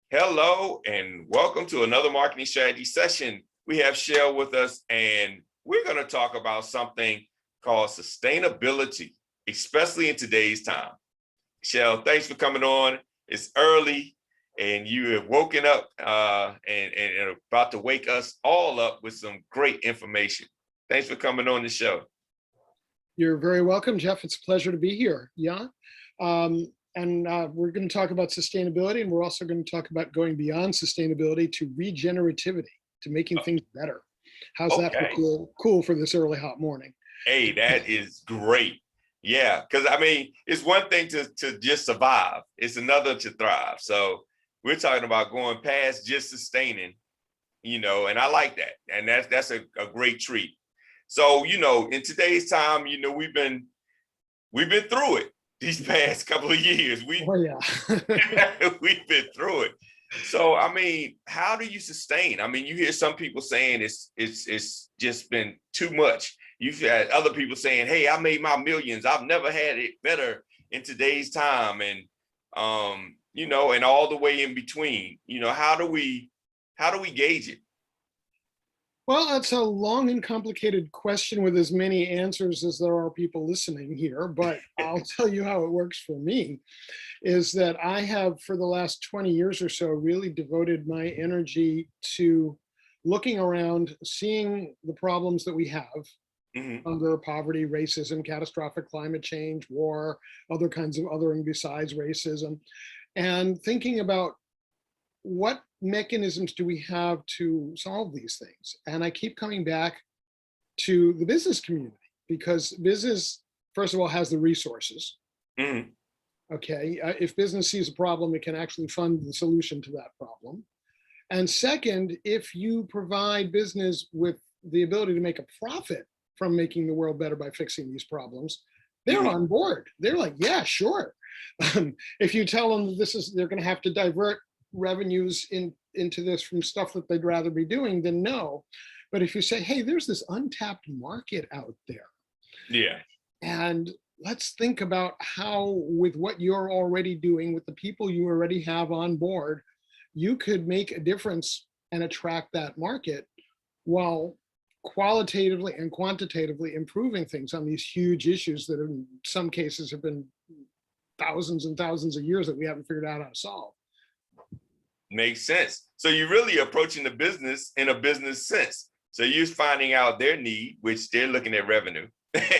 Hello and welcome to another marketing strategy session. We have Shel with us and we're going to talk about something called sustainability, especially in today's time. Shel, thanks for coming on. It's early and you have woken up and are about to wake us all up with some great information. Thanks for coming on the show. You're very welcome, Jeff. It's a pleasure to be here. Yeah. We're going to talk about sustainability, and we're also going to talk about going beyond sustainability to regenerativity, to making things better. How's that for cool for this early hot morning? Hey, that is great. Yeah, because I mean, it's one thing to just survive. It's another to thrive. So we're talking about going past just sustaining, and I like that. And that's a great treat. So, in today's time, we've been through it. These past couple of years, we've been through it. So, I mean, how do you sustain? I mean, you hear some people saying it's just been too much. You've had other people saying, "Hey, I made my millions. I've never had it better in today's time," and and all the way in between. How do we gauge it? Well, that's a long and complicated question with as many answers as there are people listening here, but I'll tell you how it works for me, is that I have, for the last 20 years or so, really devoted my energy to looking around, seeing the problems that we have, hunger, poverty, racism, catastrophic climate change, war, other kinds of othering besides racism, and thinking about what mechanisms do we have to solve these things? And I keep coming back to the business community, because business, first of all, has the resources. Okay, if business sees a problem, it can actually fund the solution to that problem. And second, if you provide business with the ability to make a profit from making the world better by fixing these problems, they're on board. They're like, yeah, sure. If you tell them they're going to have to divert revenues into this from stuff that they'd rather be doing, then no. But if you say, hey, there's this untapped market out there, and let's think about how, with what you're already doing, with the people you already have on board, you could make a difference and attract that market while qualitatively and quantitatively improving things on these huge issues that in some cases have been thousands and thousands of years that we haven't figured out how to solve. Makes sense. So you're really approaching the business in a business sense. So you're finding out their need, which they're looking at revenue,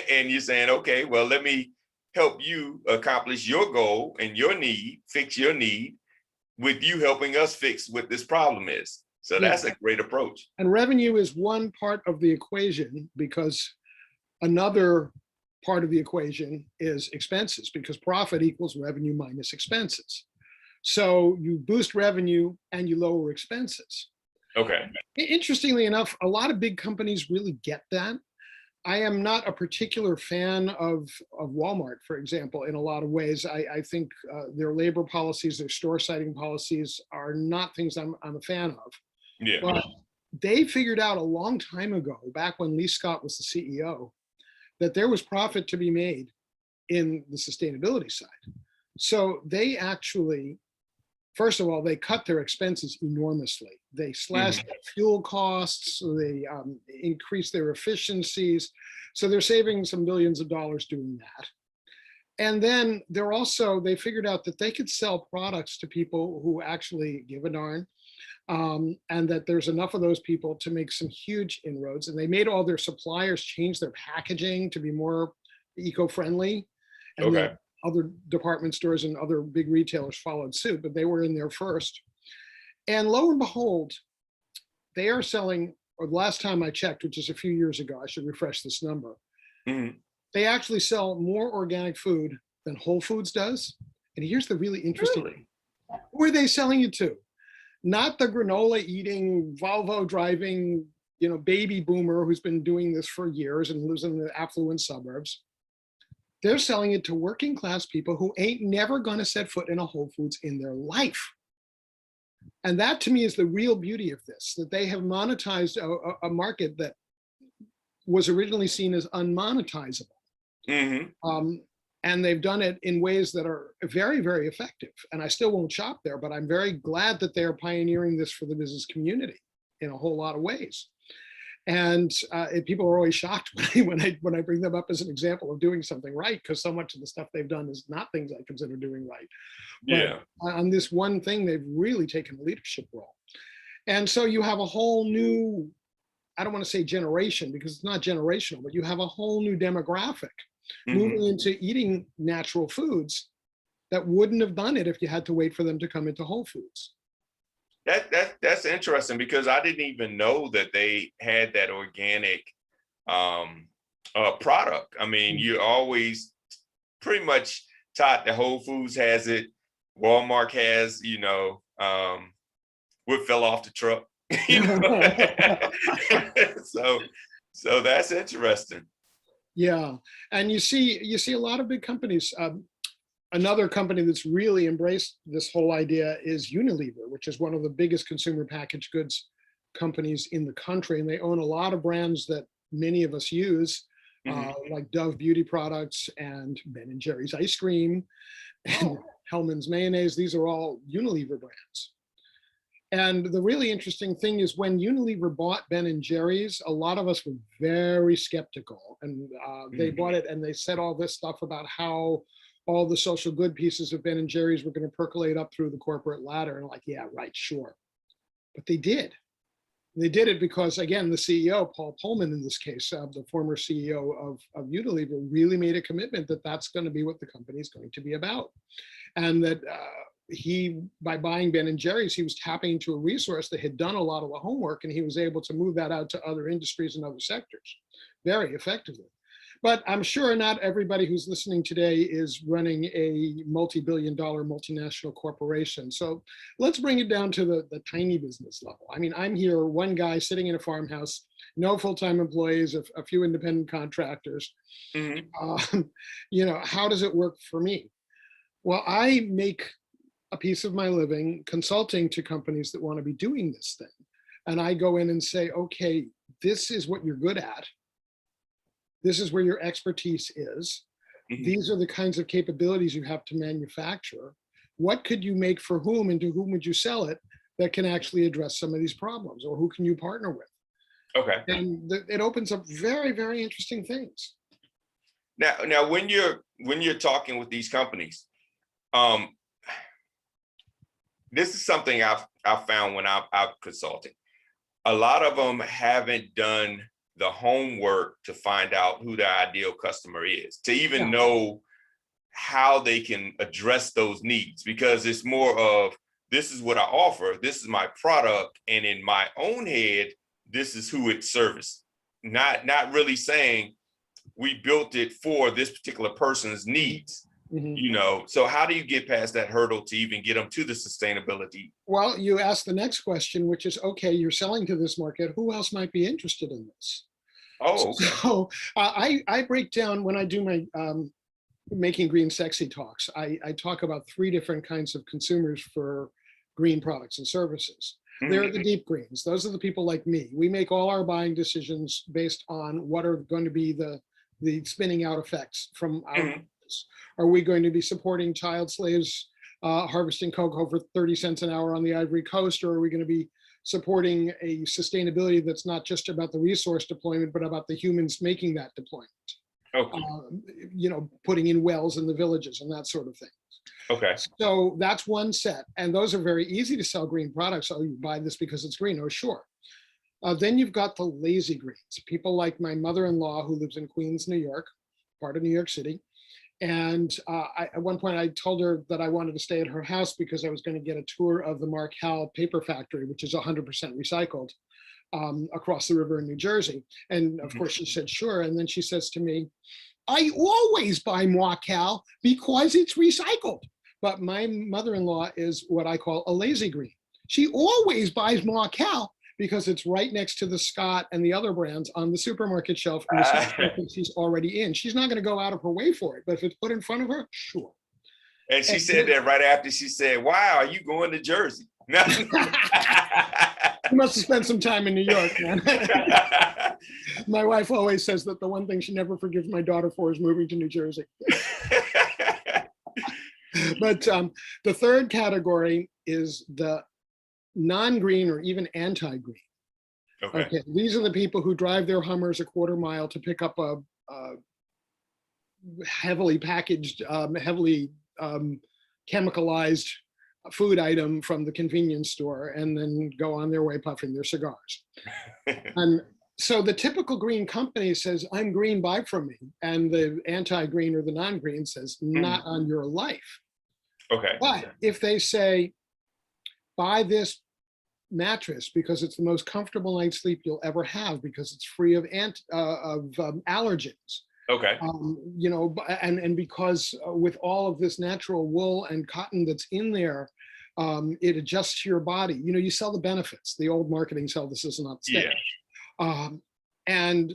and you're saying, okay, well, let me help you accomplish your goal and your need, fix your need, with you helping us fix what this problem is. So that's a great approach. And revenue is one part of the equation, because another part of the equation is expenses, because profit equals revenue minus expenses. So you boost revenue and you lower expenses. Okay. Interestingly enough, a lot of big companies really get that. I am not a particular fan of Walmart, for example, in a lot of ways. I think their labor policies, their store siting policies are not things I'm a fan of. Yeah. But they figured out a long time ago, back when Lee Scott was the CEO, that there was profit to be made in the sustainability side. So they actually, first of all, they cut their expenses enormously. They slashed their fuel costs, they increased their efficiencies. So they're saving some billions of dollars doing that. And then they figured out that they could sell products to people who actually give a darn, and that there's enough of those people to make some huge inroads. And they made all their suppliers change their packaging to be more eco-friendly. And other department stores and other big retailers followed suit, but they were in there first. And lo and behold, they are selling, or the last time I checked, which is a few years ago, I should refresh this number, they actually sell more organic food than Whole Foods does. And here's the really interesting thing. Who are they selling it to? Not the granola eating, Volvo driving, baby boomer who's been doing this for years and lives in the affluent suburbs. They're selling it to working class people who ain't never gonna set foot in a Whole Foods in their life. And that to me is the real beauty of this, that they have monetized a market that was originally seen as unmonetizable. And they've done it in ways that are very, very effective. And I still won't shop there, but I'm very glad that they're pioneering this for the business community in a whole lot of ways. And people are always shocked when I bring them up as an example of doing something right, because so much of the stuff they've done is not things I consider doing right. Yeah. But on this one thing, they've really taken a leadership role. And so you have a whole new, I don't want to say generation because it's not generational, but you have a whole new demographic moving into eating natural foods that wouldn't have done it if you had to wait for them to come into Whole Foods. That's interesting, because I didn't even know that they had that organic product. I mean, you always pretty much taught that Whole Foods has it, Walmart has, what fell off the truck. So that's interesting. Yeah, and you see a lot of big companies. Another company that's really embraced this whole idea is Unilever, which is one of the biggest consumer packaged goods companies in the country. And they own a lot of brands that many of us use, like Dove beauty products and Ben & Jerry's ice cream and Hellmann's mayonnaise. These are all Unilever brands. And the really interesting thing is when Unilever bought Ben & Jerry's, a lot of us were very skeptical. And they bought it and they said all this stuff about how all the social good pieces of Ben & Jerry's were going to percolate up through the corporate ladder. And like, yeah, right, sure. But they did. They did it because, again, the CEO, Paul Pullman in this case, the former CEO of Unilever, really made a commitment that that's going to be what the company is going to be about. And that by buying Ben & Jerry's, he was tapping into a resource that had done a lot of the homework, and he was able to move that out to other industries and other sectors very effectively. But I'm sure not everybody who's listening today is running a multi-billion-dollar multinational corporation. So let's bring it down to the tiny business level. I mean, I'm here, one guy sitting in a farmhouse, no full-time employees, a few independent contractors. How does it work for me? Well, I make a piece of my living consulting to companies that want to be doing this thing. And I go in and say, okay, this is what you're good at. This is where your expertise is. These are the kinds of capabilities you have to manufacture. What could you make for whom, and to whom would you sell it that can actually address some of these problems, or who can you partner with? Okay. And it opens up very, very interesting things. Now, when you're talking with these companies, this is something I've found when I'm consulting. A lot of them haven't done the homework to find out who their ideal customer is, to even know how they can address those needs, because it's more of, this is what I offer, this is my product, and in my own head, this is who it services. Not really saying we built it for this particular person's needs. So how do you get past that hurdle to even get them to the sustainability? Well, you ask the next question, which is, okay, you're selling to this market, who else might be interested in this? Oh, okay. So I break down, when I do my Making Green Sexy talks, I talk about 3 different kinds of consumers for green products and services. They're the deep greens. Those are the people like me. We make all our buying decisions based on what are going to be the spinning out effects from our business. Are we going to be supporting child slaves harvesting cocoa for 30 cents an hour on the Ivory Coast, or are we going to be supporting a sustainability that's not just about the resource deployment, but about the humans making that deployment? Okay. Putting in wells in the villages and that sort of thing. Okay. So that's one set. And those are very easy to sell green products. Oh, you buy this because it's green. Oh, sure. Then you've got the lazy greens. People like my mother-in-law, who lives in Queens, New York, part of New York City. And at one point I told her that I wanted to stay at her house because I was going to get a tour of the Markel paper factory, which is 100% recycled, across the river in New Jersey. And of course she said, sure. And then she says to me, I always buy Markel because it's recycled. But my mother-in-law is what I call a lazy green. She always buys Markel because it's right next to the Scott and the other brands on the supermarket shelf, and the she's already in. She's not going to go out of her way for it, but if it's put in front of her, sure. And she said that right after she said, wow, are you going to Jersey? You must have spent some time in New York, man. My wife always says that the one thing she never forgives my daughter for is moving to New Jersey. But the third category is the non-green or even anti-green. Okay. Okay, these are the people who drive their Hummers a quarter mile to pick up a heavily packaged, heavily chemicalized food item from the convenience store and then go on their way puffing their cigars. And so the typical green company says, I'm green, buy from me. And the anti-green or the non-green says, not on your life. Okay. But if they say, buy this mattress because it's the most comfortable night's sleep you'll ever have because it's free of allergens. Okay. You know, and because with all of this natural wool and cotton that's in there, it adjusts to your body. You know, you sell the benefits. The old marketing sell this is not steak. Yeah. And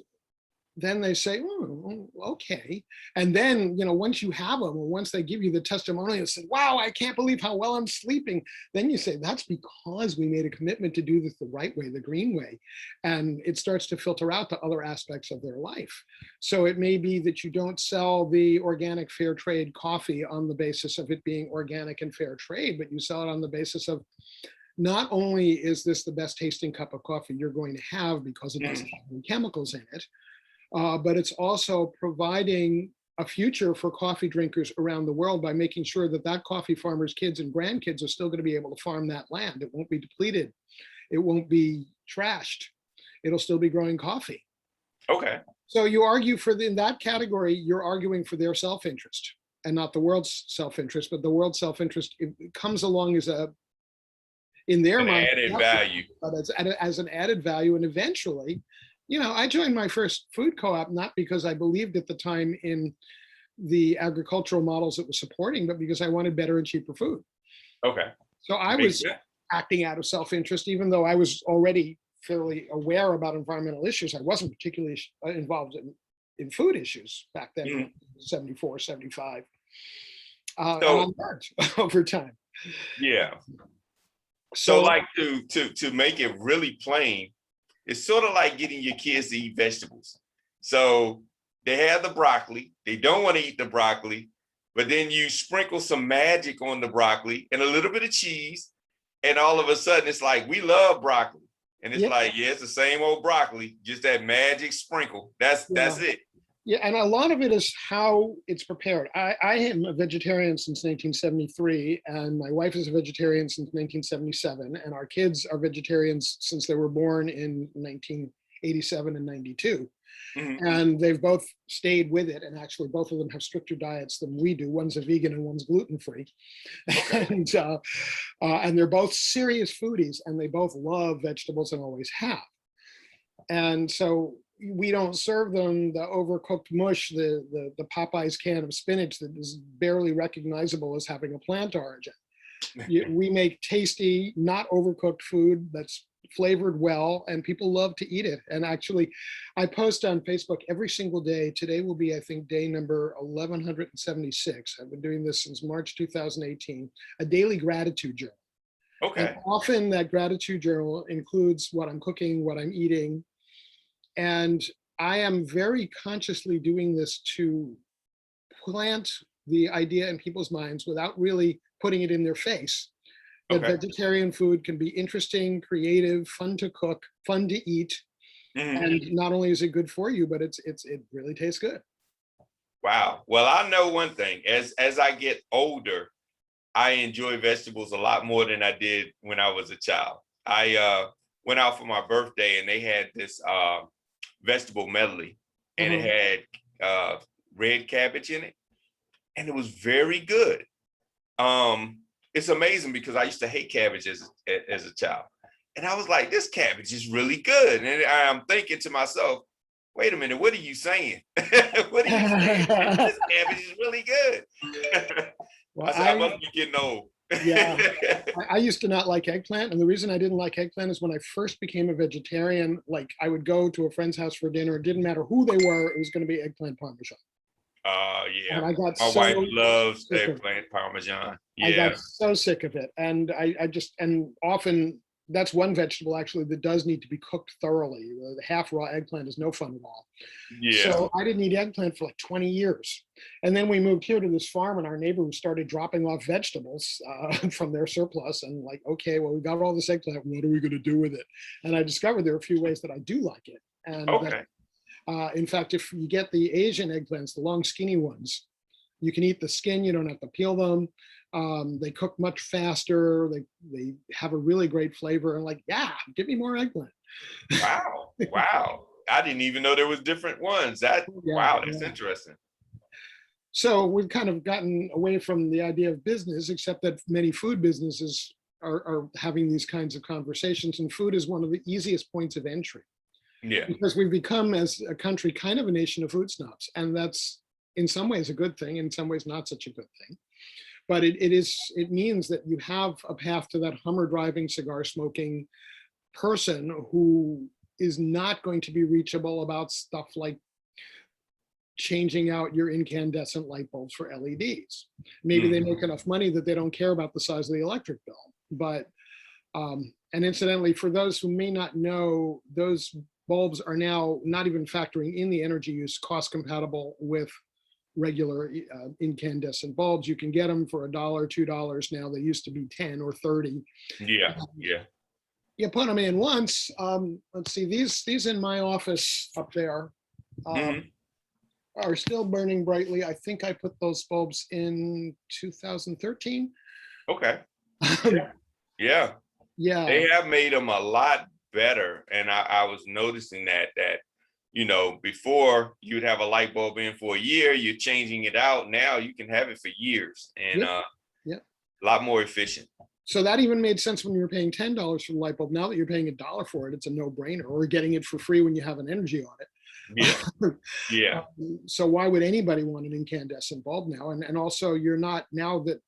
then they say, oh, okay. And then, you know, once you have them, or once they give you the testimonial and say, wow, I can't believe how well I'm sleeping. Then you say, that's because we made a commitment to do this the right way, the green way. And it starts to filter out to other aspects of their life. So it may be that you don't sell the organic fair trade coffee on the basis of it being organic and fair trade, but you sell it on the basis of not only is this the best tasting cup of coffee you're going to have because it doesn't have any chemicals in it, but it's also providing a future for coffee drinkers around the world by making sure that that coffee farmer's kids and grandkids are still going to be able to farm that land. It won't be depleted. It won't be trashed. It'll still be growing coffee. Okay. So you argue for in that category, you're arguing for their self-interest and not the world's self-interest, but the world's self-interest it comes along as a, in their mind, added value. But as an added value. And eventually, you know, I joined my first food co-op, not because I believed at the time in the agricultural models it was supporting, but because I wanted better and cheaper food. Okay. So I was acting out of self-interest, even though I was already fairly aware about environmental issues. I wasn't particularly involved in food issues back then, in 74, 75. And I learned over time. Yeah. So like to make it really plain, it's sort of like getting your kids to eat vegetables. So they have the broccoli, they don't want to eat the broccoli, but then you sprinkle some magic on the broccoli and a little bit of cheese, and all of a sudden it's like, we love broccoli. And it's like, yeah, it's the same old broccoli, just that magic sprinkle. That's it. Yeah, and a lot of it is how it's prepared. I am a vegetarian since 1973, and my wife is a vegetarian since 1977, and our kids are vegetarians since they were born in 1987 and 92. Mm-hmm. And they've both stayed with it, and actually both of them have stricter diets than we do. One's a vegan and one's gluten-free. Okay. And they're both serious foodies, and they both love vegetables and always have. And so we don't serve them the overcooked mush, the Popeyes can of spinach that is barely recognizable as having a plant origin. We make tasty, not overcooked food that's flavored well, and people love to eat it. And actually, I post on Facebook every single day. Today will be, I think, day number 1176. I've been doing this since March 2018, a daily gratitude journal. Okay. And often that gratitude journal includes what I'm cooking, what I'm eating. And I am very consciously doing this to plant the idea in people's minds without really putting it in their face. That vegetarian food can be interesting, creative, fun to cook, fun to eat. And not only is it good for you, but it really tastes good. Wow. Well, I know one thing, as I get older, I enjoy vegetables a lot more than I did when I was a child. I went out for my birthday and they had this vegetable medley, and it had red cabbage in it, and it was very good. It's amazing because I used to hate cabbage as a child, and I was like, this cabbage is really good. And I'm thinking to myself, wait a minute, what are you saying? What are you saying? This cabbage is really good. Well, I said, I must be getting old. Yeah, I used to not like eggplant, and the reason I didn't like eggplant is when I first became a vegetarian, like I would go to a friend's house for dinner. It didn't matter who they were; it was going to be eggplant parmesan. Yeah. And I got my wife loves eggplant parmesan. Yeah. I got so sick of it, and I just often that's one vegetable actually that does need to be cooked thoroughly. The half raw eggplant is no fun at all. Yeah. So I didn't eat eggplant for like 20 years. And then we moved here to this farm, and our neighbor started dropping off vegetables from their surplus. And like, okay, well, we got all this eggplant. What are we going to do with it? And I discovered there are a few ways that I do like it. And Okay. in fact, if you get the Asian eggplants, the long skinny ones, you can eat the skin. You don't have to peel them. They cook much faster. They have a really great flavor. And like, yeah, give me more eggplant. Wow. Wow. I didn't even know there was different ones. That Yeah, wow, that's yeah. interesting. So we've kind of gotten away from the idea of business, except that many food businesses are having these kinds of conversations, and food is one of the easiest points of entry Yeah. because we've become, as a country, kind of a nation of food snobs, and that's in some ways a good thing, in some ways not such a good thing. But it means that you have a path to that Hummer driving, cigar smoking person who is not going to be reachable about stuff like changing out your incandescent light bulbs for LEDs. Maybe they make enough money that they don't care about the size of the electric bill. But, and incidentally, for those who may not know, those bulbs are now not even factoring in the energy use, cost compatible with regular incandescent bulbs. You can get them for $1, $2 now. They used to be 10 or 30. Yeah. Yeah. You put them in once. Let's see, these in my office up there are still burning brightly. I think I put those bulbs in 2013. Okay. Yeah. Yeah. Yeah. They have made them a lot better. And I was noticing that before you'd have a light bulb in for a year, you're changing it out. Now you can have it for years, and Yep. Yep. a lot more efficient. So that even made sense when you were paying $10 for the light bulb. Now that you're paying $1 for it, it's a no-brainer, or getting it for free when you have an energy audit. Yeah. Yeah. So why would anybody want an incandescent bulb now? And also, you're not, now that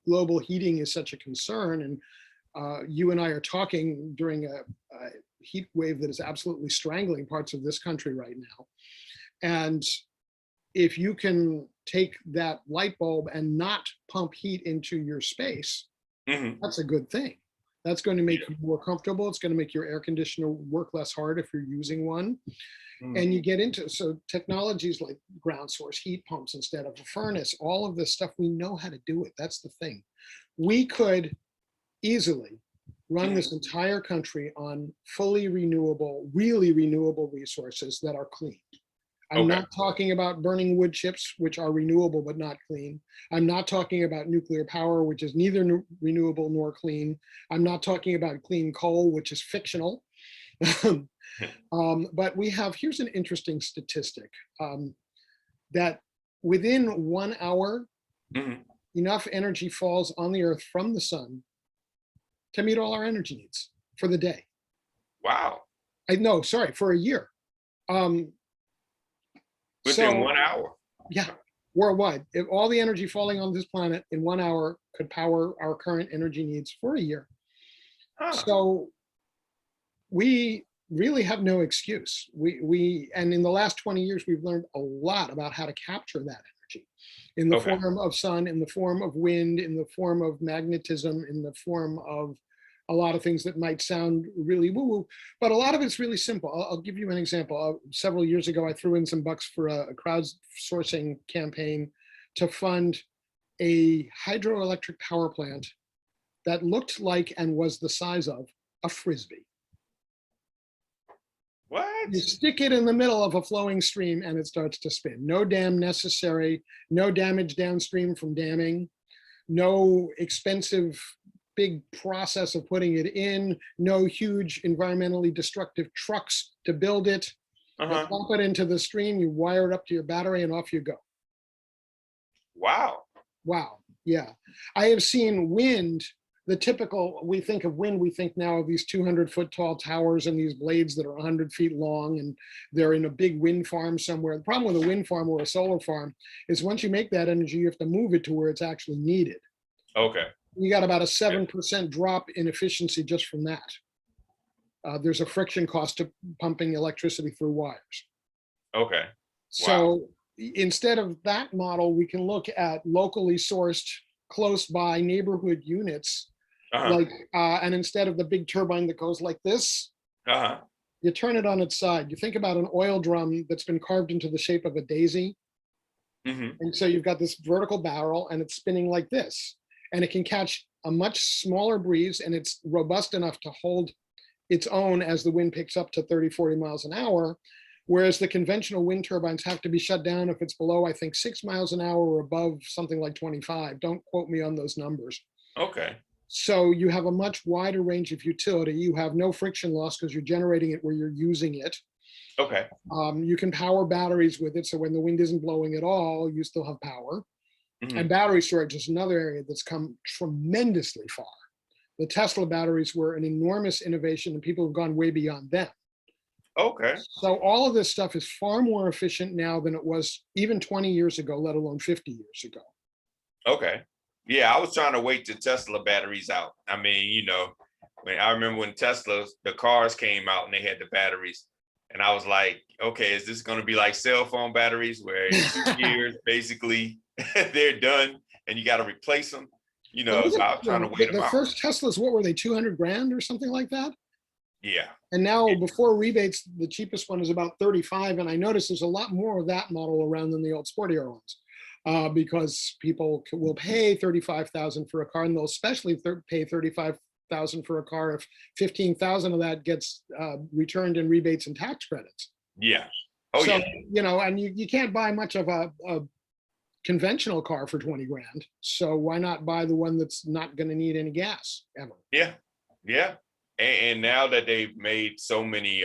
global heating is such a concern, and you and I are talking during a heat wave that is absolutely strangling parts of this country right now. And if you can take that light bulb and not pump heat into your space, that's a good thing. That's going to make you more comfortable. It's going to make your air conditioner work less hard if you're using one. And you get into, so technologies like ground source heat pumps instead of a furnace, all of this stuff, we know how to do it. That's the thing. We could easily run this entire country on fully renewable, really renewable resources that are clean. I'm not talking about burning wood chips, which are renewable but not clean. I'm not talking about nuclear power, which is neither renewable nor clean. I'm not talking about clean coal, which is fictional. But we have, here's an interesting statistic, that within 1 hour, enough energy falls on the earth from the sun to meet all our energy needs for the day. Wow. For a year. Within 1 hour. Yeah, worldwide. If all the energy falling on this planet in 1 hour could power our current energy needs for a year. So we really have no excuse. And in the last 20 years, we've learned a lot about how to capture that energy in the form of sun, in the form of wind, in the form of magnetism, in the form of a lot of things that might sound really woo-woo, but a lot of it's really simple. I'll give you an example. Several years ago, I threw in some bucks for a crowdsourcing campaign to fund a hydroelectric power plant that looked like and was the size of a Frisbee. What? You stick it in the middle of a flowing stream and it starts to spin. No dam necessary, no damage downstream from damming, no expensive big process of putting it in, no huge environmentally destructive trucks to build it. You pump it into the stream, you wire it up to your battery, and off you go. Wow. Wow. Yeah. I have seen wind, the typical, we think of wind, we think now of these 200-foot tall towers and these blades that are 100 feet long, and they're in a big wind farm somewhere. The problem with a wind farm or a solar farm is once you make that energy, you have to move it to where it's actually needed. Okay. You got about a 7% drop in efficiency just from that. There's a friction cost to pumping electricity through wires. Okay. So instead of that model, we can look at locally sourced, close by neighborhood units Uh-huh. Like, and instead of the big turbine that goes like this, Uh-huh. you turn it on its side. You think about an oil drum that's been carved into the shape of a daisy. Hmm. And so you've got this vertical barrel and it's spinning like this. And it can catch a much smaller breeze and it's robust enough to hold its own as the wind picks up to 30, 40 miles an hour. Whereas the conventional wind turbines have to be shut down if it's below, I think, 6 miles an hour or above something like 25. Don't quote me on those numbers. Okay. So you have a much wider range of utility. You have no friction loss because you're generating it where you're using it. Okay. You can power batteries with it. So when the wind isn't blowing at all, you still have power. Hmm. And battery storage is another area that's come tremendously far. The Tesla batteries were an enormous innovation and people have gone way beyond them. Okay. So all of this stuff is far more efficient now than it was even 20 years ago, let alone 50 years ago. Okay. Yeah, I was trying to wait till Tesla batteries out. I mean, when I remember when the cars came out and they had the batteries, and I was like, okay, is this going to be like cell phone batteries where in 2 years, basically, they're done and you got to replace them? Well, So I was trying to wait them the out. first Teslas, what were they, 200 grand or something like that? Yeah. And now before rebates, the cheapest one is about 35. And I noticed there's a lot more of that model around than the old sportier ones. Because people will pay 35,000 for a car, and they'll especially pay 35,000 for a car if 15,000 of that gets returned in rebates and tax credits. Yeah. Oh So yeah. and you can't buy much of a conventional car for 20 grand. So why not buy the one that's not going to need any gas ever? Yeah. Yeah. And now that they've made so many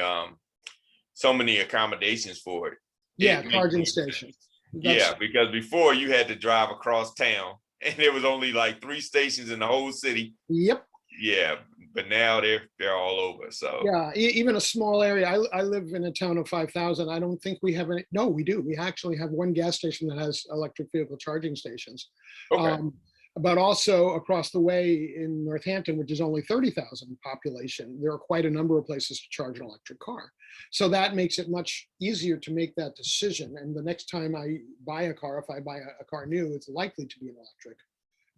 accommodations for it, Yeah, it makes charging more station. sense. That's Yeah, because before you had to drive across town and there was only like 3 stations in the whole city. Yep. Yeah, but now they're all over. So Yeah, even a small area. I live in a town of 5,000. I don't think we have any. No, we do. We actually have one gas station that has electric vehicle charging stations. okay. Um, but also across the way in Northampton, which is only 30,000 population, there are quite a number of places to charge an electric car. So that makes it much easier to make that decision. And the next time I buy a car, if I buy a car new, it's likely to be an electric.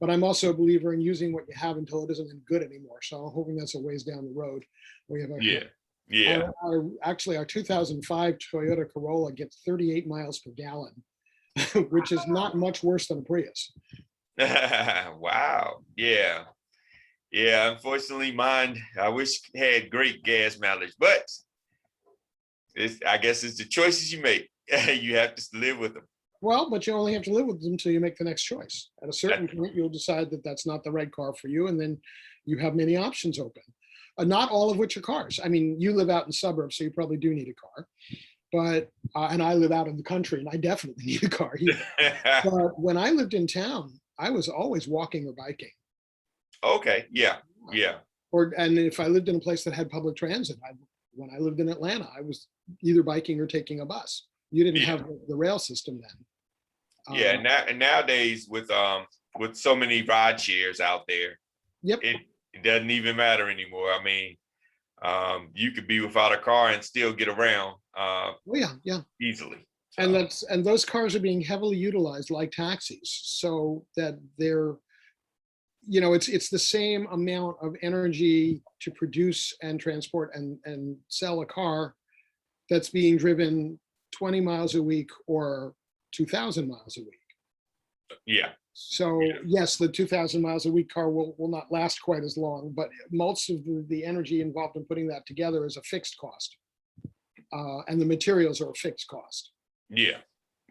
But I'm also a believer in using what you have until it isn't any good anymore. So I'm hoping that's a ways down the road. We have Yeah. Yeah. actually our 2005 Toyota Corolla gets 38 miles per gallon, which is not much worse than a Prius. Wow. Yeah. Yeah. Unfortunately, mine, I wish had great gas mileage, but I guess it's the choices you make. You have to live with them. Well, but you only have to live with them until you make the next choice. At a certain That- point, you'll decide that that's not the right car for you, and then you have many options open. Not all of which are cars. I mean, you live out in the suburbs, so you probably do need a car. But and I live out in the country, and I definitely need a car. But when I lived in town, I was always walking or biking. Okay. Yeah. Yeah. And if I lived in a place that had public transit, when I lived in Atlanta, I was either biking or taking a bus. You didn't Yeah. have the rail system then. Yeah. And nowadays with so many ride shares out there, Yep. it doesn't even matter anymore. I mean, you could be without a car and still get around Oh yeah, yeah. easily. And So, those cars are being heavily utilized like taxis, so that they're, it's the same amount of energy to produce and transport and sell a car that's being driven 20 miles a week or 2,000 miles a week. yeah. So Yeah. yes, the 2,000 miles a week car will not last quite as long, but most of the energy involved in putting that together is a fixed cost. And the materials are a fixed cost. Yeah.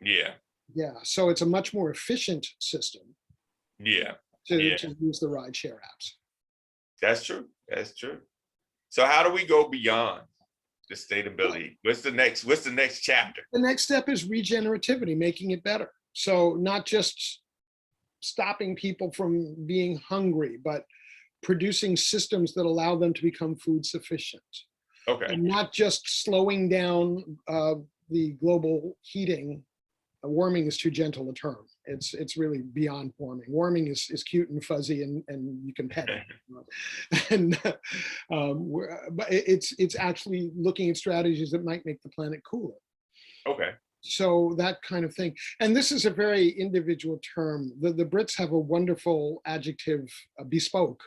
Yeah. Yeah, so it's a much more efficient system Yeah. to Yeah. use the rideshare apps. That's true. That's true. So how do we go beyond the Well, sustainability? What's the next chapter? the next step is regenerativity, making it better. So not just stopping people from being hungry, but producing systems that allow them to become food sufficient. Okay. And not just slowing down the global heating. Warming is too gentle a term. It's really beyond warming. Warming is cute and fuzzy, and you can pet it. And but it's actually looking at strategies that might make the planet cooler. Okay. So that kind of thing. And this is a very individual term. The Brits have a wonderful adjective, bespoke,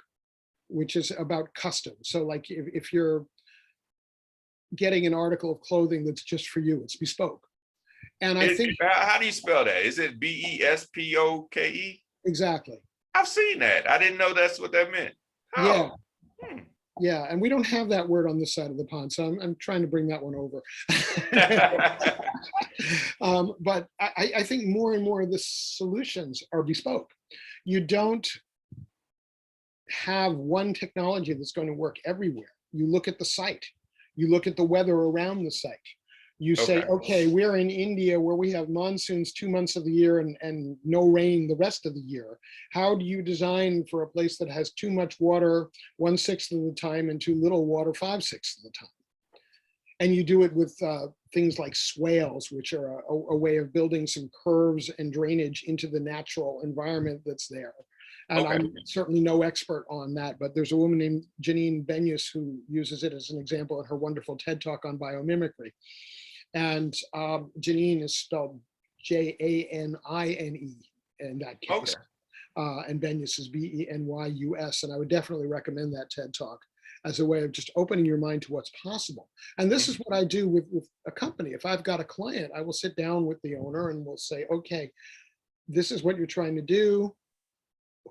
which is about custom. So like if you're getting an article of clothing that's just for you, it's bespoke. And I think, how do you spell that? Is it BESPOKE? exactly. I've seen that. I didn't know that's what that meant. Yeah. Oh. Yeah, and we don't have that word on this side of the pond, so I'm trying to bring that one over. But I think more and more of the solutions are bespoke. You don't have one technology that's going to work everywhere. You look at the site, you look at the weather around the site. You say, okay, we're in India where we have monsoons 2 months of the year and no rain the rest of the year. How do you design for a place that has too much water 1/6 of the time and too little water 5/6 of the time? And you do it with things like swales, which are a way of building some curves and drainage into the natural environment that's there. And I'm certainly no expert on that, but there's a woman named Janine Benyus who uses it as an example in her wonderful TED Talk on biomimicry. And Janine is spelled Janine in that case. And Benyus is Benyus. And I would definitely recommend that TED Talk as a way of just opening your mind to what's possible. And this is what I do with a company. If I've got a client, I will sit down with the owner and we'll say, okay, this is what you're trying to do.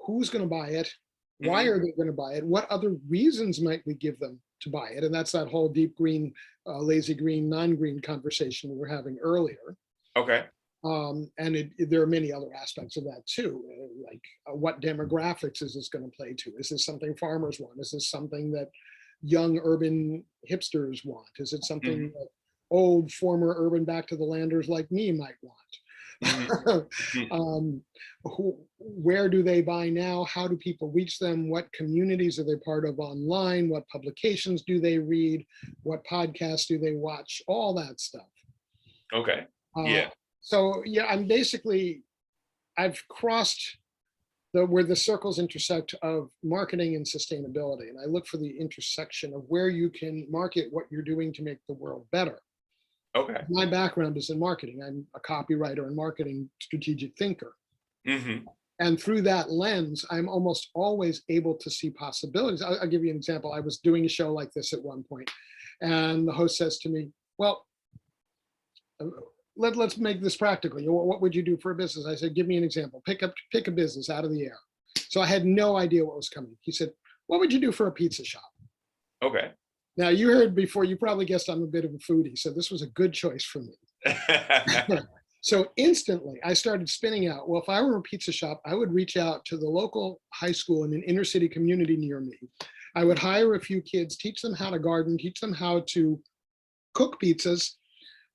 Who's going to buy it? Why are they going to buy it? What other reasons might we give them to buy it? And that's that whole deep green, lazy green, non-green conversation we were having earlier. Okay. And there are many other aspects of that too, like what demographics is this going to play to? Is this something farmers want? Is this something that young urban hipsters want? Is it something that old former urban back to the landers like me might want? Where do they buy now? How do people reach them? What communities are they part of online? What publications do they read? What podcasts do they watch? All that stuff. Okay. Yeah. So yeah, I've crossed where the circles intersect of marketing and sustainability. And I look for the intersection of where you can market what you're doing to make the world better. Okay. My background is in marketing. I'm a copywriter and marketing strategic thinker. And through that lens, I'm almost always able to see possibilities. I'll give you an example. I was doing a show like this at one point, and the host says to me, well, let's make this practical. What would you do for a business? I said, give me an example. Pick a business out of the air. So I had no idea what was coming. He said, what would you do for a pizza shop? Okay. Now, you heard before, you probably guessed I'm a bit of a foodie, so this was a good choice for me. So instantly, I started spinning out, well, if I were a pizza shop, I would reach out to the local high school in an inner city community near me. I would hire a few kids, teach them how to garden, teach them how to cook pizzas,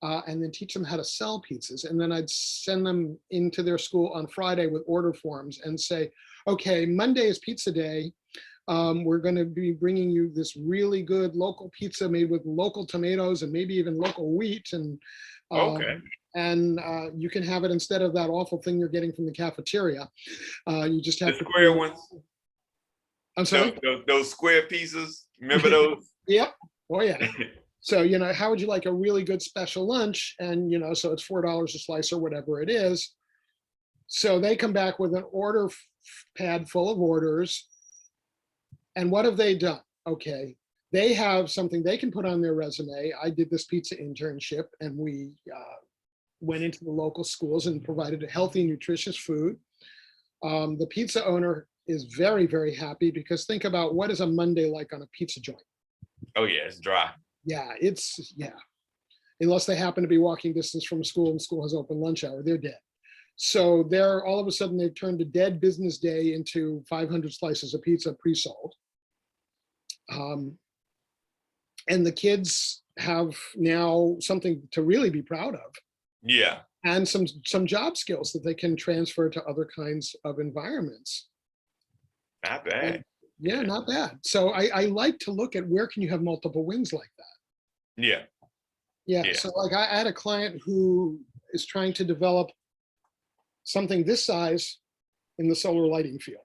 and then teach them how to sell pizzas. And then I'd send them into their school on Friday with order forms and say, okay, Monday is pizza day. We're going to be bringing you this really good local pizza made with local tomatoes and maybe even local wheat. And you can have it instead of that awful thing you're getting from the cafeteria. You just have the square ones. I'm sorry? Those square pieces. Remember those? Yep. Oh, yeah. So, how would you like a really good special lunch? And, so it's $4 a slice or whatever it is. So they come back with an order pad full of orders. And what have they done? Okay, they have something they can put on their resume. I did this pizza internship, and we went into the local schools and provided a healthy, nutritious food. The pizza owner is very, very happy because think about what is a Monday like on a pizza joint. Oh yeah, it's dry. Yeah, unless they happen to be walking distance from a school and school has open lunch hour, they're dead. So all of a sudden they've turned a dead business day into 500 slices of pizza pre-sold. And the kids have now something to really be proud of. Yeah. And some job skills that they can transfer to other kinds of environments. Not bad. Yeah, not bad. So I like to look at where can you have multiple wins like that. Yeah. Yeah. So like I had a client who is trying to develop something this size in the solar lighting field.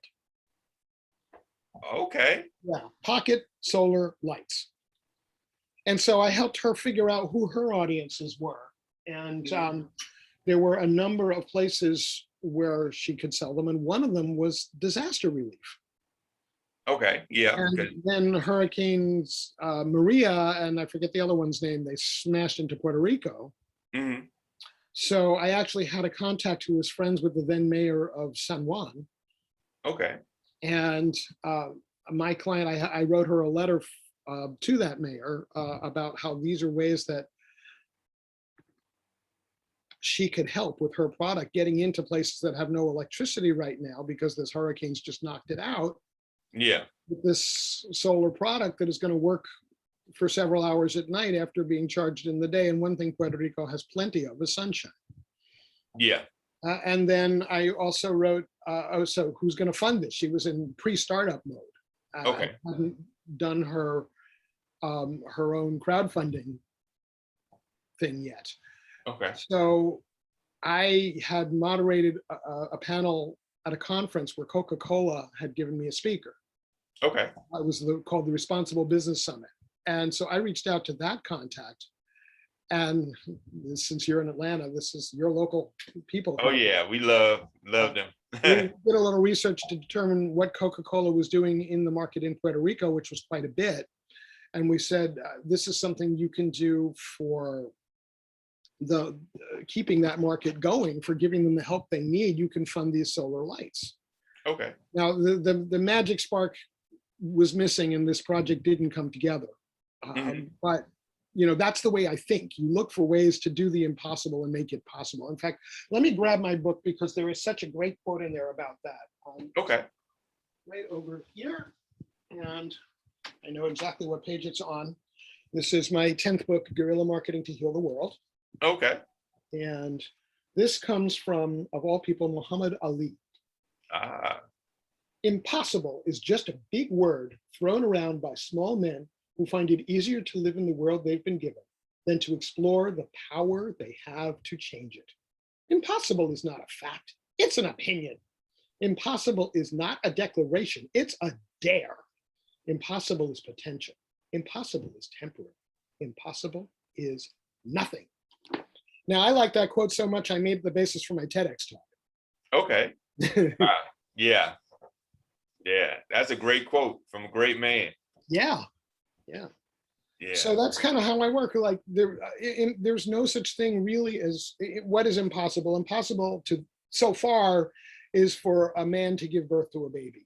Okay. Yeah, pocket solar lights. And so I helped her figure out who her audiences were. And there were a number of places where she could sell them. And one of them was disaster relief. Okay. Yeah. And Good. then Hurricanes Maria, and I forget the other one's name, they smashed into Puerto Rico. Hmm. So I actually had a contact who was friends with the then mayor of San Juan. Okay. And my client, I wrote her a letter to that mayor about how these are ways that she could help with her product getting into places that have no electricity right now because this hurricane's just knocked it out. Yeah. With this solar product that is going to work for several hours at night after being charged in the day. And one thing Puerto Rico has plenty of is sunshine. Yeah. And then I also wrote, so who's going to fund this? She was in pre-startup mode. Okay. Hadn't done her own crowdfunding thing yet. Okay. So I had moderated a panel at a conference where Coca-Cola had given me a speaker. Okay. It was called the Responsible Business Summit. And so I reached out to that contact. And since you're in Atlanta, this is your local people. Oh yeah, we love them. We did a little research to determine what Coca-Cola was doing in the market in Puerto Rico, which was quite a bit. And we said, this is something you can do for the keeping that market going, for giving them the help they need. You can fund these solar lights. Okay. Now, the magic spark was missing and this project didn't come together. But that's the way I think. You look for ways to do the impossible and make it possible. In fact, let me grab my book because there is such a great quote in there about that. Okay. Right over here. And I know exactly what page it's on. This is my 10th book, Guerrilla Marketing to Heal the World. Okay. And this comes from, of all people, Muhammad Ali. Impossible is just a big word thrown around by small men who find it easier to live in the world they've been given than to explore the power they have to change it. Impossible is not a fact, it's an opinion. Impossible is not a declaration, it's a dare. Impossible is potential. Impossible is temporary. Impossible is nothing. Now, I like that quote so much, I made it the basis for my TEDx talk. Okay. Yeah. Yeah. That's a great quote from a great man. Yeah. So that's kind of how I work. Like there's no such thing really as what is impossible. Impossible to so far is for a man to give birth to a baby,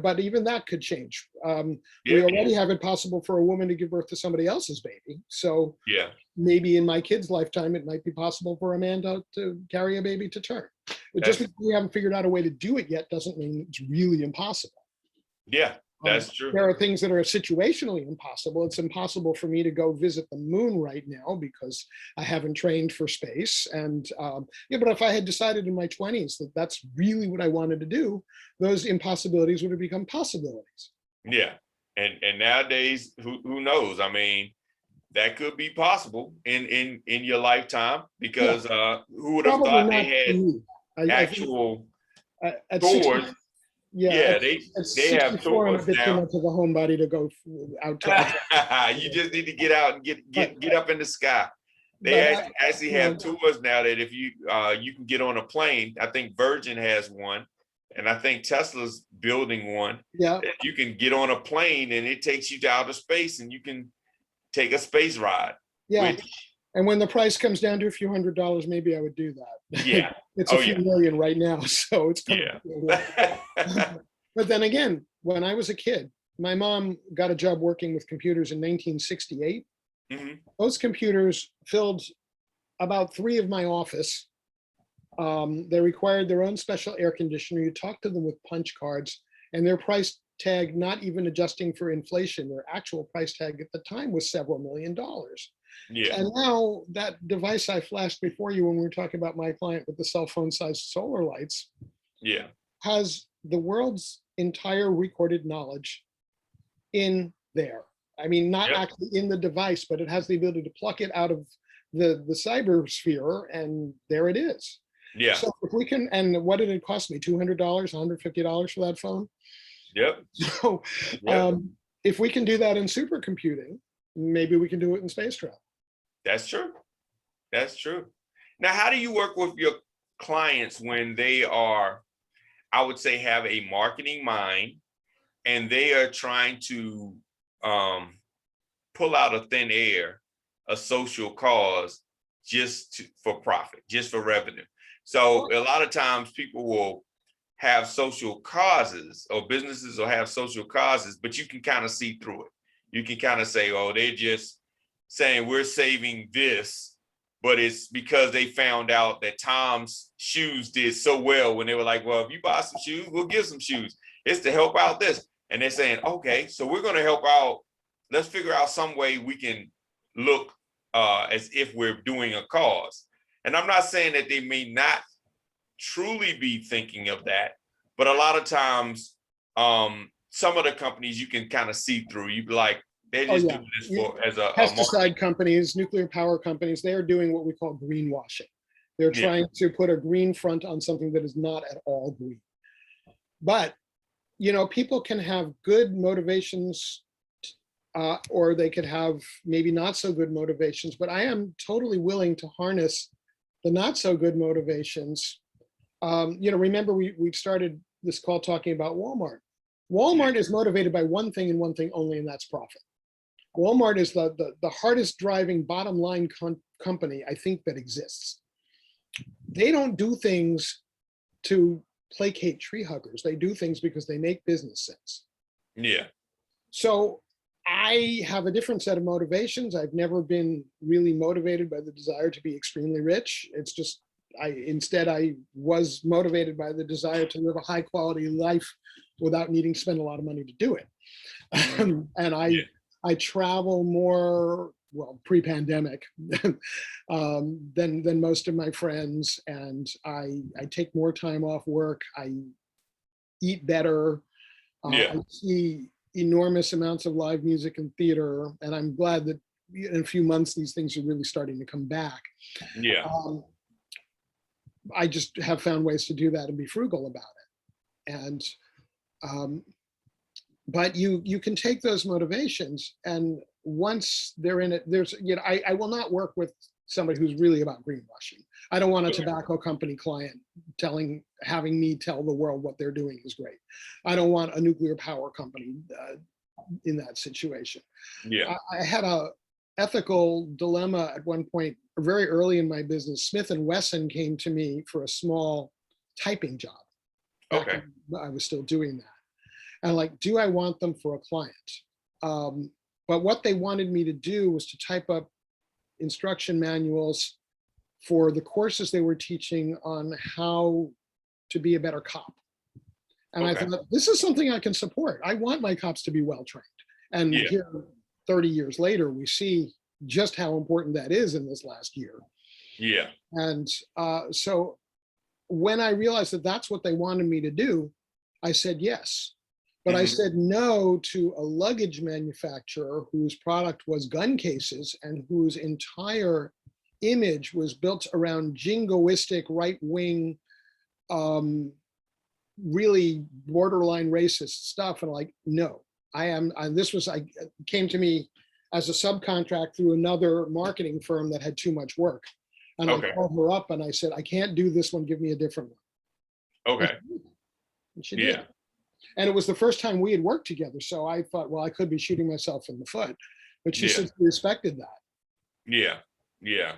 but even that could change. We already have it possible for a woman to give birth to somebody else's baby. So yeah, maybe in my kid's lifetime, it might be possible for a man to carry a baby to term. But just because we haven't figured out a way to do it yet doesn't mean it's really impossible. Yeah. That's true. There are things that are situationally impossible. It's impossible for me to go visit the moon right now because I haven't trained for space. And but if I had decided in my 20s that that's really what I wanted to do, those impossibilities would have become possibilities. Yeah, and nowadays, who knows? I mean, that could be possible in your lifetime because who would have thought they had actual doors? Yeah, they have tours now. Too much of a homebody to go out to. You just need to get out and get up in the sky. They actually have tours now that if you you can get on a plane. I think Virgin has one, and I think Tesla's building one. Yeah, you can get on a plane and it takes you to outer space, and you can take a space ride. Yeah. And when the price comes down to a few $100s, maybe I would do that. Yeah. It's a few million right now. So it's But then again, when I was a kid, my mom got a job working with computers in 1968. Mm-hmm. Those computers filled about 3 of my office. They required their own special air conditioner. You talk to them with punch cards, and their price tag, not even adjusting for inflation, their actual price tag at the time was several $1 million. Yeah. And now that device I flashed before you when we were talking about my client with the cell phone sized solar lights, yeah, has the world's entire recorded knowledge in there. I mean, not actually in the device, but it has the ability to pluck it out of the cybersphere, and there it is. Yeah. So if we can, and what did it cost me? $200, $150 for that phone? Yep. So if we can do that in supercomputing, maybe we can do it in space travel. That's true. That's true. Now, how do you work with your clients when they are, I would say, have a marketing mind, and they are trying to pull out of thin air a social cause for profit, just for revenue. So a lot of times people will have social causes, or businesses will have social causes, but you can kind of see through it. You can kind of say, oh, they're just saying we're saving this, but it's because they found out that Tom's shoes did so well when they were like, well, if you buy some shoes, we'll give some shoes. It's to help out this. And they're saying, okay, so we're going to help out. Let's figure out some way we can look as if we're doing a cause. And I'm not saying that they may not truly be thinking of that, but a lot of times, some of the companies you can kind of see through. You be like, they're just doing this for as a pesticide companies, nuclear power companies. They are doing what we call greenwashing. They're trying to put a green front on something that is not at all green. But people can have good motivations, or they could have maybe not so good motivations. But I am totally willing to harness the not so good motivations. Remember we've started this call talking about Walmart. Walmart is motivated by one thing and one thing only, and that's profit. Walmart is the hardest driving bottom line company I think that exists. They don't do things to placate tree huggers. They do things because they make business sense. Yeah. So I have a different set of motivations. I've never been really motivated by the desire to be extremely rich. It's just, instead I was motivated by the desire to live a high quality life without needing to spend a lot of money to do it. And I travel more, well, pre-pandemic, than most of my friends, and I take more time off work. I eat better. I see enormous amounts of live music and theater, and I'm glad that in a few months these things are really starting to come back. Yeah. I just have found ways to do that and be frugal about it. And but you can take those motivations, and once they're in it, there's, I will not work with somebody who's really about greenwashing. I don't want a tobacco company client having me tell the world what they're doing is great. I don't want a nuclear power company in that situation. Yeah. I had a ethical dilemma at one point, very early in my business. Smith and Wesson came to me for a small typing job. Okay. I was still doing that. And like, do I want them for a client? But what they wanted me to do was to type up instruction manuals for the courses they were teaching on how to be a better cop. And I thought, this is something I can support. I want my cops to be well trained. And here, 30 years later, we see just how important that is in this last year. Yeah. And so when I realized that that's what they wanted me to do, I said yes. But I said no to a luggage manufacturer whose product was gun cases and whose entire image was built around jingoistic, right-wing, really borderline racist stuff. And like, no, I came to me as a subcontract through another marketing firm that had too much work. And I called her up and I said, I can't do this one, give me a different one. Okay. And she did. And it was the first time we had worked together. So I thought, well, I could be shooting myself in the foot, but she said she respected that. Yeah. Yeah.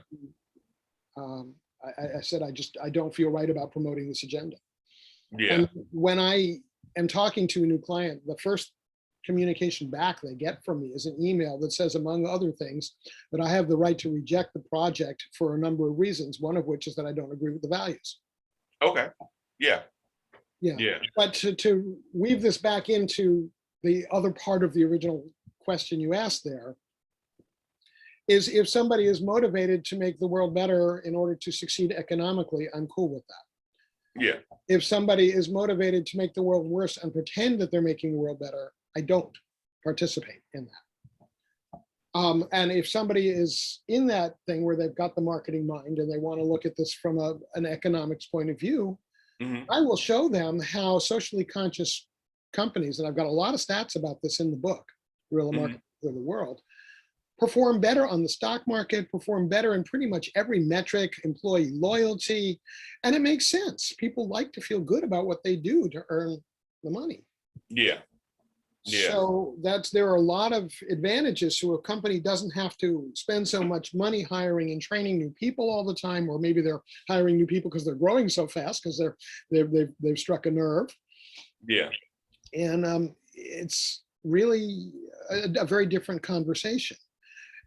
I said, I don't feel right about promoting this agenda. Yeah. And when I am talking to a new client, the first communication back they get from me is an email that says, among other things, that I have the right to reject the project for a number of reasons, one of which is that I don't agree with the values. Okay. Yeah. Yeah. But to weave this back into the other part of the original question you asked there, is if somebody is motivated to make the world better in order to succeed economically, I'm cool with that. Yeah. If somebody is motivated to make the world worse and pretend that they're making the world better, I don't participate in that. And if somebody is in that thing where they've got the marketing mind and they want to look at this from an economics point of view, I will show them how socially conscious companies, and I've got a lot of stats about this in the book, Guerrilla Marketing for the World, perform better on the stock market, perform better in pretty much every metric, employee loyalty, and it makes sense. People like to feel good about what they do to earn the money. Yeah. Yeah. So there are a lot of advantages. So a company doesn't have to spend so much money hiring and training new people all the time, or maybe they're hiring new people because they're growing so fast because they've struck a nerve. Yeah. And it's really a very different conversation.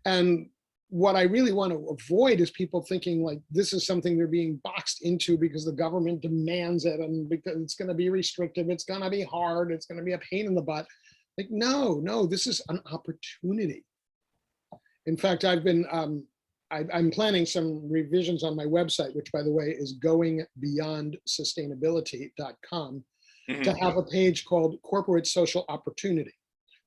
And what I really want to avoid is people thinking like this is something they're being boxed into because the government demands it and because it's going to be restrictive, it's going to be hard, it's going to be a pain in the butt. Like, no, this is an opportunity. In fact, I'm planning some revisions on my website, which by the way is goingbeyondsustainability.com, to Mhm. have a page called Corporate Social Opportunity.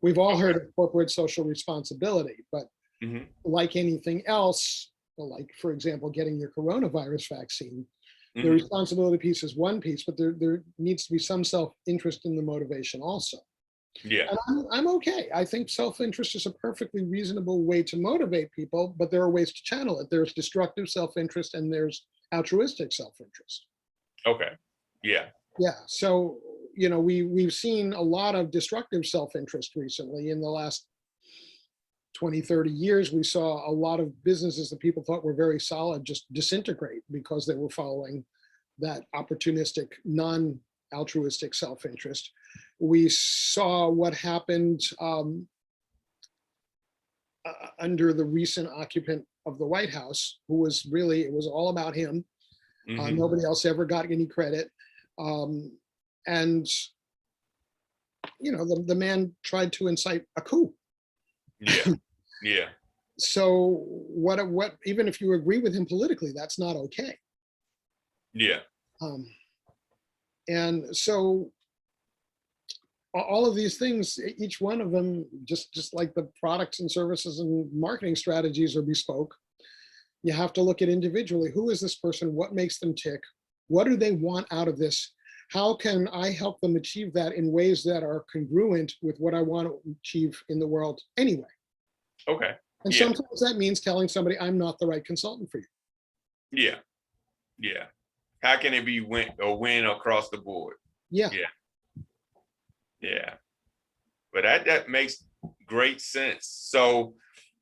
We've all heard of corporate social responsibility, but Mhm. like anything else, like for example, getting your coronavirus vaccine, the Mhm. responsibility piece is one piece, but there needs to be some self-interest in the motivation also. Yeah. And I'm okay. I think self-interest is a perfectly reasonable way to motivate people, but there are ways to channel it. There's destructive self-interest and there's altruistic self-interest. Okay. Yeah. Yeah. So, we've seen a lot of destructive self-interest recently. In the last 20, 30 years, we saw a lot of businesses that people thought were very solid just disintegrate because they were following that opportunistic, non-altruistic self-interest. We saw what happened under the recent occupant of the White House, who was really, it was all about him. Mhm. Nobody else ever got any credit. And, the man tried to incite a coup. Yeah. Yeah. So what, even if you agree with him politically, that's not okay. Yeah. Um, and so all of these things, each one of them, just like the products and services and marketing strategies are bespoke. You have to look at individually, who is this person? What makes them tick? What do they want out of this? How can I help them achieve that in ways that are congruent with what I want to achieve in the world anyway? Okay. And Yeah. sometimes that means telling somebody, I'm not the right consultant for you. Yeah. Yeah. How can it be win across the board? Yeah. Yeah. Yeah. But that makes great sense. So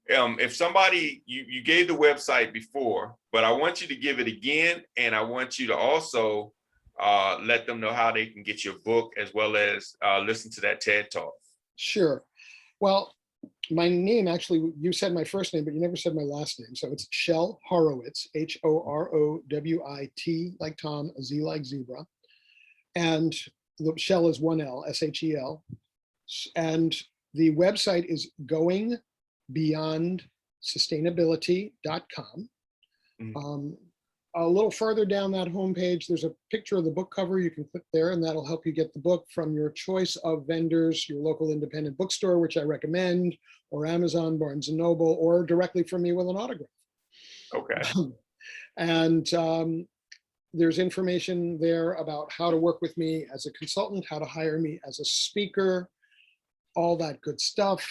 if somebody you gave the website before, but I want you to give it again, and I want you to also let them know how they can get your book as well as listen to that TED Talk. Sure. Well, my name, actually, you said my first name, but you never said my last name. So it's Shel Horowitz, Horowit, like Tom, Z like zebra. And the Shel is one L, Shel. And the website is goingbeyondsustainability.com. Mhm. A little further down that homepage, there's a picture of the book cover. You can click there, and that'll help you get the book from your choice of vendors, your local independent bookstore, which I recommend, or Amazon, Barnes and Noble, or directly from me with an autograph. Okay. And there's information there about how to work with me as a consultant, how to hire me as a speaker, all that good stuff.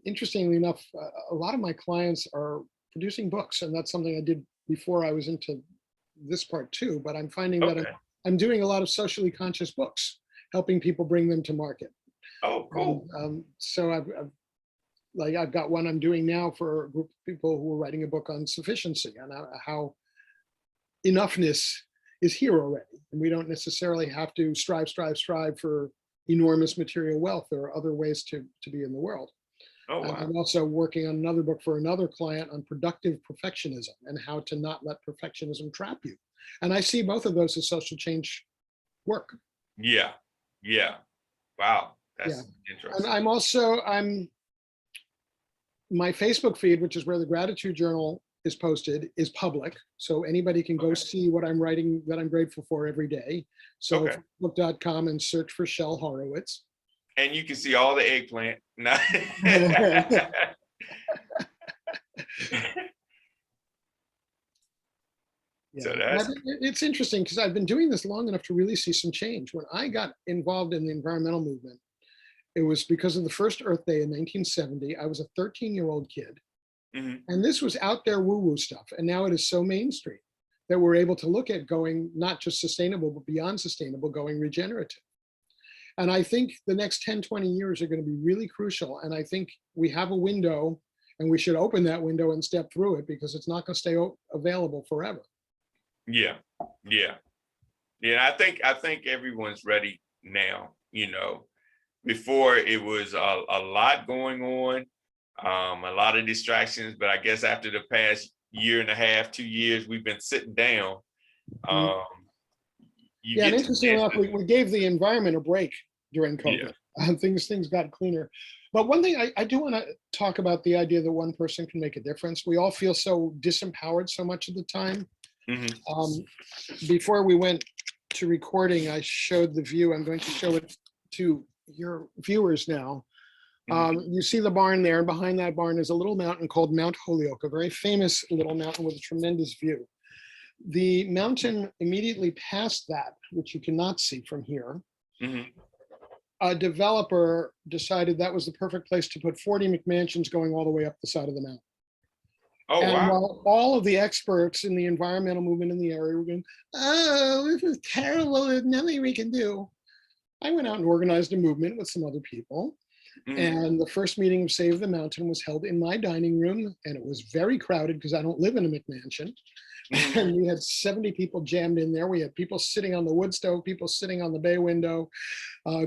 Interestingly enough, a lot of my clients are producing books, and that's something I did before I was into this part too, but I'm finding that Okay. I'm doing a lot of socially conscious books, helping people bring them to market. Oh, cool. So I've got one I'm doing now for a group of people who are writing a book on sufficiency and how enoughness is here already. And we don't necessarily have to strive for enormous material wealth. There are other ways to be in the world. Oh, wow. I'm also working on another book for another client on productive perfectionism and how to not let perfectionism trap you. And I see both of those as social change work. Yeah. Yeah. Wow. Yeah. That's And interesting. I'm my Facebook feed, which is where the gratitude journal is posted, is public. So anybody can go Okay. see see what I'm writing that I'm grateful for every day. So Okay. facebook.com and search for Shel Horowitz. And you can see all the eggplant. No. Yeah, So that's it's interesting because I've been doing this long enough to really see some change. When I got involved in the environmental movement, it was because of the first Earth Day in 1970. I was a 13-year-old kid, mhm. and this was out there woo-woo stuff. And now it is so mainstream that we're able to look at going not just sustainable, but beyond sustainable, going regenerative. And I think the next 10, 20 years are going to be really crucial. And I think we have a window and we should open that window and step through it because it's not going to stay available forever. Yeah, yeah, yeah. I think everyone's ready now. Before it was a lot going on, a lot of distractions. But I guess after the past year and a half, 2 years, we've been sitting down. Um, you Yeah, and get to interestingly enough, we gave the environment a break during yeah. COVID. Things got cleaner. But one thing I do want to talk about the idea that one person can make a difference. We all feel so disempowered so much of the time. Mhm. Before we went to recording, I showed the view. I'm going to show it to your viewers now. You see the barn there, and behind that barn is a little mountain called Mount Holyoke, a very famous little mountain with a tremendous view. The mountain immediately past that, which you cannot see from here, Mhm. a developer decided that was the perfect place to put 40 McMansions going all the way up the side of the mountain. Oh And wow. while all of the experts in the environmental movement in the area were going, oh, this is terrible, there's nothing we can do, I went out and organized a movement with some other people. Mhm. And the first meeting of Save the Mountain was held in my dining room, and it was very crowded because I don't live in a McMansion. Mhm. And we had 70 people jammed in there. We had people sitting on the wood stove, people sitting on the bay window.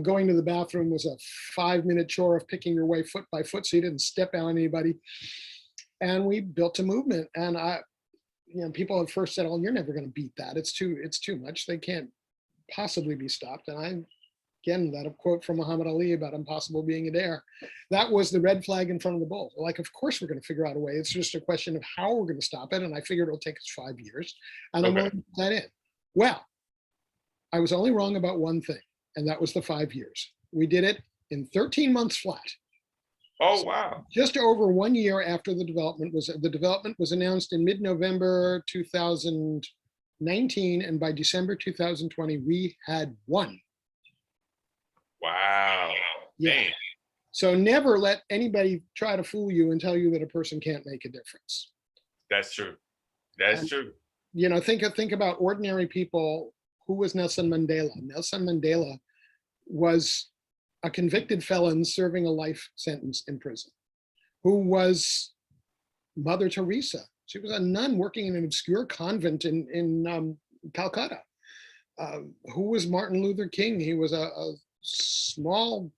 Going to the bathroom was a 5-minute chore of picking your way foot by foot so you didn't step on anybody. And we built a movement. And people at first said, "Oh, you're never going to beat that. It's too much. They can't possibly be stopped." And again, that quote from Muhammad Ali about impossible being a dare. That was the red flag in front of the bull. Like, of course, we're going to figure out a way. It's just a question of how we're going to stop it. And I figured it'll take us 5 years. And I'm willing to put that in. Well, I was only wrong about one thing, and that was the 5 years. We did it in 13 months flat. Oh wow. Just over 1 year after the development was announced in mid-November 2019, and by December 2020, we had won. Wow. Yeah. Man. So never let anybody try to fool you and tell you that a person can't make a difference. That's true. That's true. Think about ordinary people. Who was Nelson Mandela? Nelson Mandela was a convicted felon serving a life sentence in prison. Who was Mother Teresa? She was a nun working in an obscure convent in Calcutta. Who was Martin Luther King? He was a small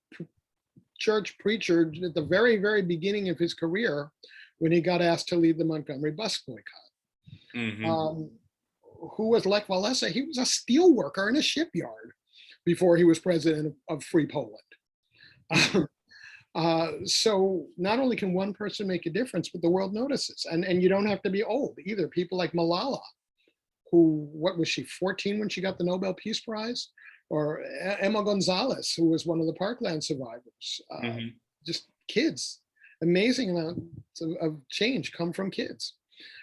church preacher at the very, very beginning of his career when he got asked to lead the Montgomery bus boycott. Mm-hmm. Who was Lech Walesa? He was a steel worker in a shipyard before he was president of Free Poland. So not only can one person make a difference, but the world notices. And you don't have to be old either. People like Malala, who, what was she, 14 when she got the Nobel Peace Prize? Or Emma Gonzalez, who was one of the Parkland survivors. Just kids. Amazing amounts of change come from kids.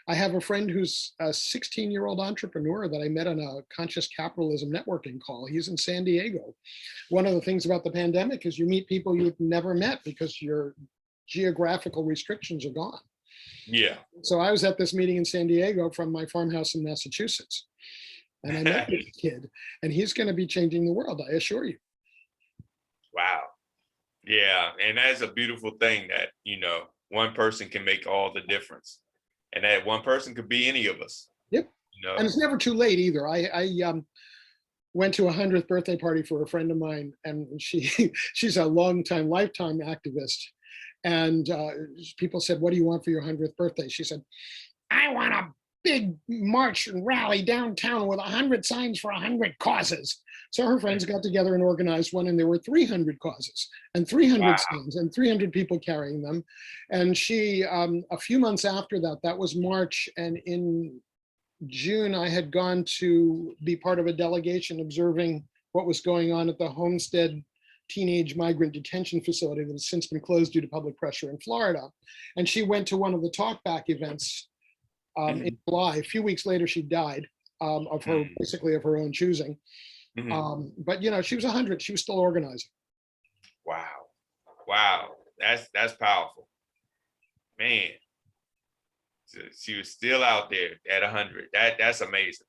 I have a friend who's a 16-year-old entrepreneur that I met on a conscious capitalism networking call. He's in San Diego. One of the things about the pandemic is you meet people you've never met because your geographical restrictions are gone. Yeah. So I was at this meeting in San Diego from my farmhouse in Massachusetts. And I met this kid, and he's going to be changing the world, I assure you. Wow. Yeah. And that's a beautiful thing that, one person can make all the difference. And that one person could be any of us. Yep. And it's never too late either. I went to a 100th birthday party for a friend of mine, and she's a lifetime activist. And people said, "What do you want for your 100th birthday?" She said, "I want a big march and rally downtown with 100 signs for 100 causes." So her friends got together and organized one, and there were 300 causes and 300 signs and 300 people carrying them. And she, a few months after that, that was March, and in June, I had gone to be part of a delegation observing what was going on at the Homestead teenage migrant detention facility that has since been closed due to public pressure in Florida. And she went to one of the talkback events in July. A few weeks later, she died basically of her own choosing. But she was 100. She was still organizing. Wow. That's powerful, man. She was still out there at 100. That's amazing.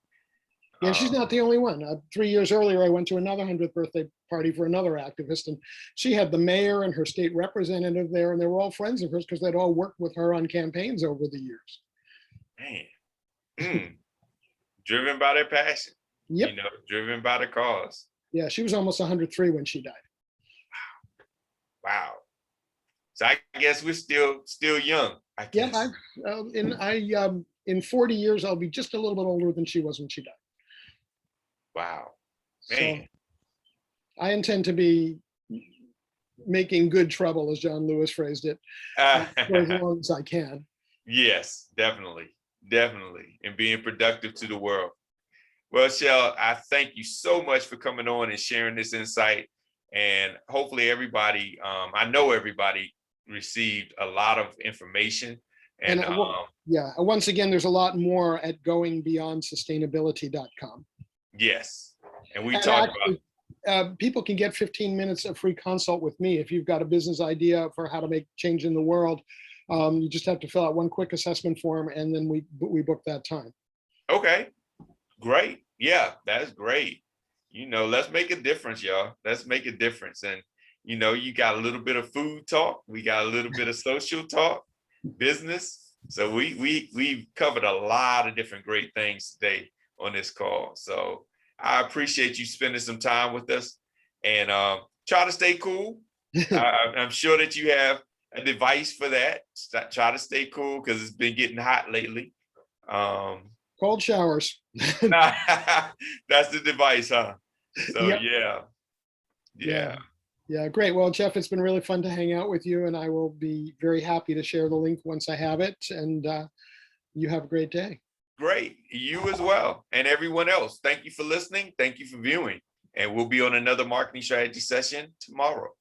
Yeah, she's not the only one. 3 years earlier, I went to another 100th birthday party for another activist, and she had the mayor and her state representative there, and they were all friends of hers because they'd all worked with her on campaigns over the years. Man, driven by their passion, Yep. you know, driven by the cause. Yeah, she was almost 103 when she died. Wow. So I guess we're still young. I guess. Yeah, in 40 years, I'll be just a little bit older than she was when she died. Wow, So man. I intend to be making good trouble, as John Lewis phrased it, for as long as I can. Yes, definitely, and being productive to the world. Well, Shel, I thank you so much for coming on and sharing this insight. And hopefully everybody, I know everybody received a lot of information. And once again, there's a lot more at goingbeyondsustainability.com. Yes. And we talked about people can get 15 minutes of free consult with me if you've got a business idea for how to make change in the world. You just have to fill out one quick assessment form, and then we book that time. Okay, great. Yeah, that's great. You know, let's make a difference, y'all. Let's make a difference. And you know, you got a little bit of food talk, we got a little bit of social talk, business. So we've covered a lot of different great things today on this call. So I appreciate you spending some time with us, and try to stay cool. I'm sure that you have a device for that. Try to stay cool because it's been getting hot lately. Cold showers. That's the device, huh? So yep. Yeah. Yeah, great. Well, Jeff, it's been really fun to hang out with you, and I will be very happy to share the link once I have it. And you have a great day. Great. You as well. And everyone else, thank you for listening. Thank you for viewing. And we'll be on another marketing strategy session tomorrow.